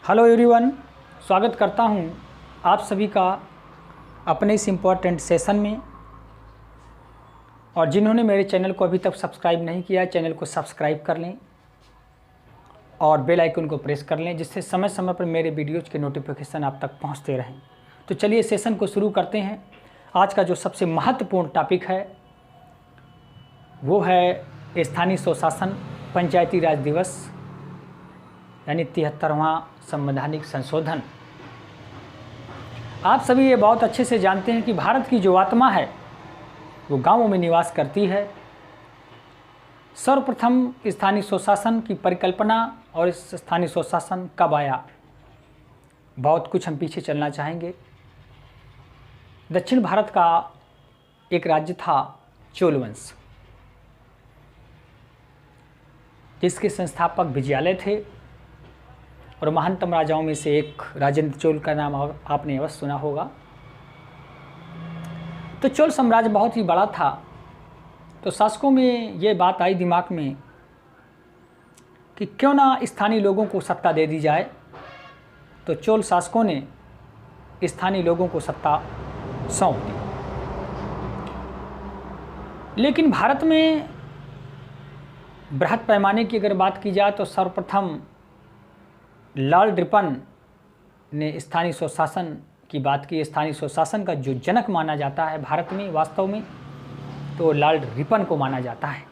Hello everyone, स्वागत करता हूं आप सभी का अपने इस इम्पोर्टेंट सेशन में। और जिन्होंने मेरे चैनल को अभी तक सब्सक्राइब नहीं किया, चैनल को सब्सक्राइब कर लें और बेल आइकन को प्रेस कर लें, जिससे समय समय पर मेरे वीडियोज़ के नोटिफिकेशन आप तक पहुंचते रहें। तो चलिए सेशन को शुरू करते हैं। आज का जो सबसे महत्वपूर्ण टॉपिक है वो है स्थानीय स्वशासन पंचायती राज दिवस, यानी 73वां संवैधानिक संशोधन। आप सभी ये बहुत अच्छे से जानते हैं कि भारत की जो आत्मा है वो गांवों में निवास करती है। सर्वप्रथम स्थानीय स्वशासन की परिकल्पना और इस स्थानीय स्वशासन कब आया, बहुत कुछ हम पीछे चलना चाहेंगे। दक्षिण भारत का एक राज्य था चोल वंश, जिसके संस्थापक विजयालय थे और महानतम राजाओं में से एक राजेंद्र चोल का नाम आपने अवश्य सुना होगा। तो चोल साम्राज्य बहुत ही बड़ा था, तो शासकों में ये बात आई दिमाग में कि क्यों ना स्थानीय लोगों को सत्ता दे दी जाए। तो चोल शासकों ने स्थानीय लोगों को सत्ता सौंप दी। लेकिन भारत में बृहद पैमाने की अगर बात की जाए तो सर्वप्रथम लॉर्ड रिपन ने स्थानीय स्वशासन की बात की। स्थानीय स्वशासन का जो जनक माना जाता है भारत में वास्तव में, तो लॉर्ड रिपन को माना जाता है।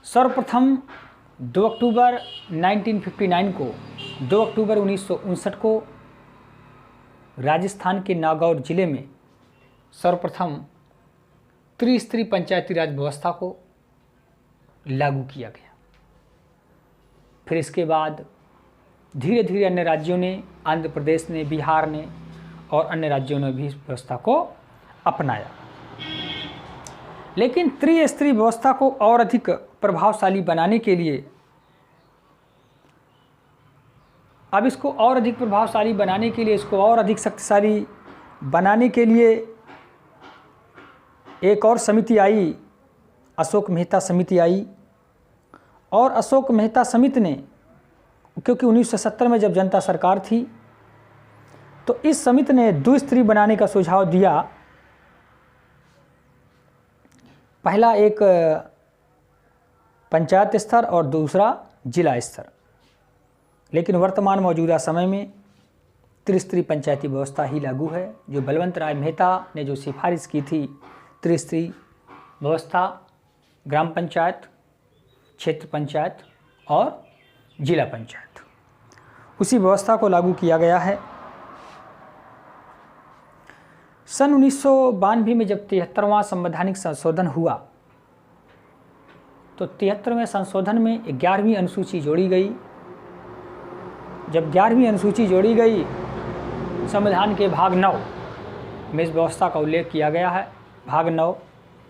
सर्वप्रथम 2 अक्टूबर 1959 को 2 अक्टूबर 1959 को राजस्थान के नागौर जिले में सर्वप्रथम त्रिस्तरीय पंचायती राज व्यवस्था को लागू किया गया। फिर इसके बाद धीरे धीरे अन्य राज्यों ने, आंध्र प्रदेश ने, बिहार ने और अन्य राज्यों ने भी इस व्यवस्था को अपनाया। लेकिन त्रिस्तरीय व्यवस्था को और अधिक प्रभावशाली बनाने के लिए, अब इसको और अधिक प्रभावशाली बनाने के लिए, इसको और अधिक शक्तिशाली बनाने के लिए एक और समिति आई, अशोक मेहता समिति आई। और अशोक मेहता समिति ने, क्योंकि 1970 में जब जनता सरकार थी, तो इस समिति ने द्विस्तरीय बनाने का सुझाव दिया। पहला एक पंचायत स्तर और दूसरा जिला स्तर। लेकिन वर्तमान मौजूदा समय में त्रिस्तरीय पंचायती व्यवस्था ही लागू है, जो बलवंत राय मेहता ने जो सिफारिश की थी, त्रिस्तरीय व्यवस्था, ग्राम पंचायत, क्षेत्र पंचायत और जिला पंचायत, उसी व्यवस्था को लागू किया गया है। सन 1992 में जब 73वां संवैधानिक संशोधन हुआ, तो 73वें संशोधन में 11वीं अनुसूची जोड़ी गई। जब 11वीं अनुसूची जोड़ी गई, संविधान के भाग 9 में इस व्यवस्था का उल्लेख किया गया है। भाग 9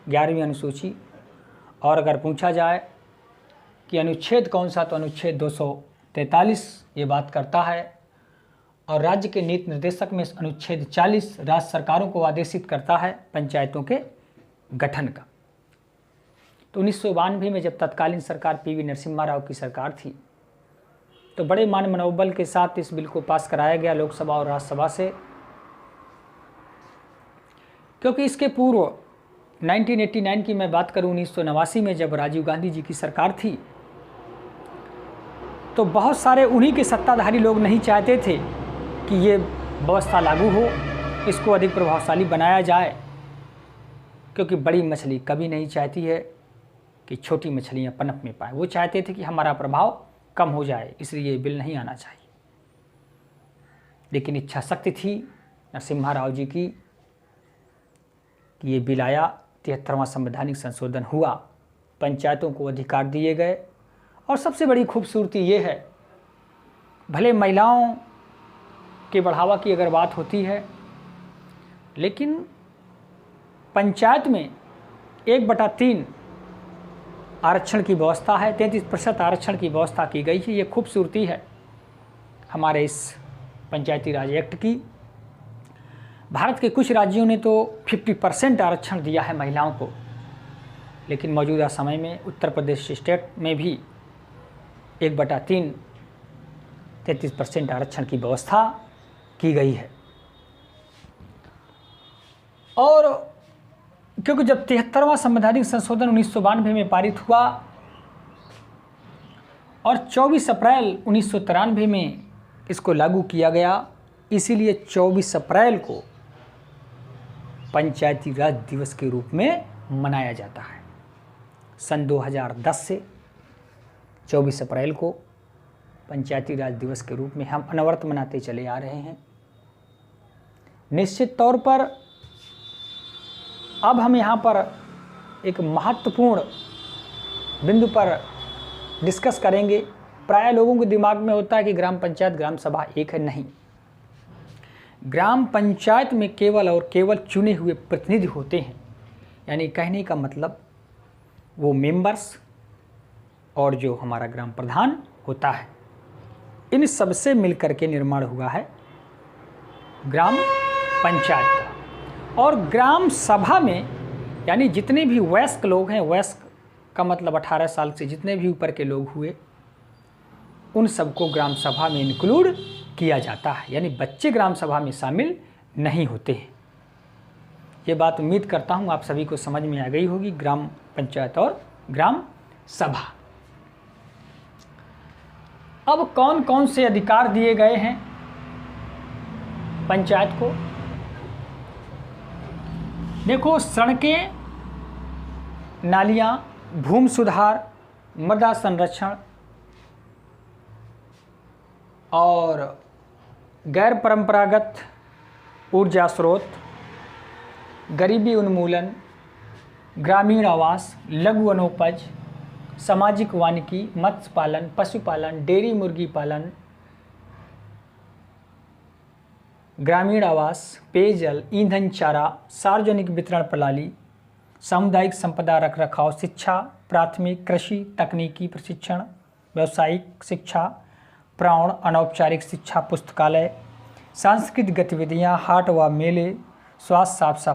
11वीं अनुसूची। और अगर पूछा जाए कि अनुच्छेद कौन सा, तो अनुच्छेद 243 ये बात करता है। और राज्य के नीति निर्देशक में अनुच्छेद 40 राज्य सरकारों को आदेशित करता है पंचायतों के गठन का। तो 1992 में जब तत्कालीन सरकार पीवी नरसिम्हा राव की सरकार थी, तो बड़े मान मनोबल के साथ इस बिल को पास कराया गया लोकसभा और राज्यसभा से। क्योंकि इसके पूर्व 1989 की मैं बात करूं, 1989 में जब राजीव गांधी जी की सरकार थी, तो बहुत सारे उन्हीं के सत्ताधारी लोग नहीं चाहते थे कि ये व्यवस्था लागू हो, इसको अधिक प्रभावशाली बनाया जाए। क्योंकि बड़ी मछली कभी नहीं चाहती है कि छोटी मछलियां पनप में पाए। वो चाहते थे कि हमारा प्रभाव कम हो जाए, इसलिए ये बिल नहीं आना चाहिए। लेकिन इच्छा शक्ति थी नरसिम्हा राव जी की कि ये बिल आया, 73वां संवैधानिक संशोधन हुआ, पंचायतों को अधिकार दिए गए। और सबसे बड़ी खूबसूरती ये है, भले महिलाओं के बढ़ावा की अगर बात होती है, लेकिन पंचायत में 1/3 आरक्षण की व्यवस्था है, 33% आरक्षण की व्यवस्था की गई है। ये खूबसूरती है हमारे इस पंचायती राज एक्ट की। भारत के कुछ राज्यों ने तो 50% आरक्षण दिया है महिलाओं को, लेकिन मौजूदा समय में उत्तर प्रदेश स्टेट में भी 1/3 33% आरक्षण की व्यवस्था की गई है। और क्योंकि जब 73वां संवैधानिक संशोधन 1992 में पारित हुआ और 24 अप्रैल 1993 में इसको लागू किया गया, इसीलिए 24 अप्रैल को पंचायती राज दिवस के रूप में मनाया जाता है। सन 2010 से 24 अप्रैल को पंचायती राज दिवस के रूप में हम अनवरत मनाते चले आ रहे हैं। निश्चित तौर पर अब हम यहाँ पर एक महत्वपूर्ण बिंदु पर डिस्कस करेंगे। प्राय लोगों के दिमाग में होता है कि ग्राम पंचायत ग्राम सभा एक है। नहीं, ग्राम पंचायत में केवल और केवल चुने हुए प्रतिनिधि होते हैं। यानी कहने का मतलब वो मेंबर्स और जो हमारा ग्राम प्रधान होता है, इन सबसे मिलकर के निर्माण हुआ है ग्राम पंचायत का। और ग्राम सभा में यानी जितने भी वयस्क लोग हैं, वयस्क का मतलब 18 साल से जितने भी ऊपर के लोग हुए, उन सबको ग्राम सभा में इंक्लूड किया जाता है। यानी बच्चे ग्राम सभा में शामिल नहीं होते हैं। ये बात उम्मीद करता हूँ आप सभी को समझ में आ गई होगी, ग्राम पंचायत और ग्राम सभा। अब कौन कौन से अधिकार दिए गए हैं पंचायत को? देखो, सड़कें, नालियाँ, भूमि सुधार, मृदा संरक्षण और गैर परंपरागत ऊर्जा स्रोत, गरीबी उन्मूलन, ग्रामीण आवास, लघु वनोपज, सामाजिक वानिकी, मत्स्य पालन, पशुपालन, डेयरी मुर्गी पालन, ग्रामीण आवास, पेयजल, ईंधन, चारा, सार्वजनिक वितरण प्रणाली, सामुदायिक संपदा रख रखाव, शिक्षा, प्राथमिक कृषि तकनीकी प्रशिक्षण, व्यावसायिक शिक्षा, प्रौढ़ अनौपचारिक शिक्षा, पुस्तकालय, सांस्कृतिक गतिविधियां, हाट व मेले, स्वास्थ्य, साफ सफाई।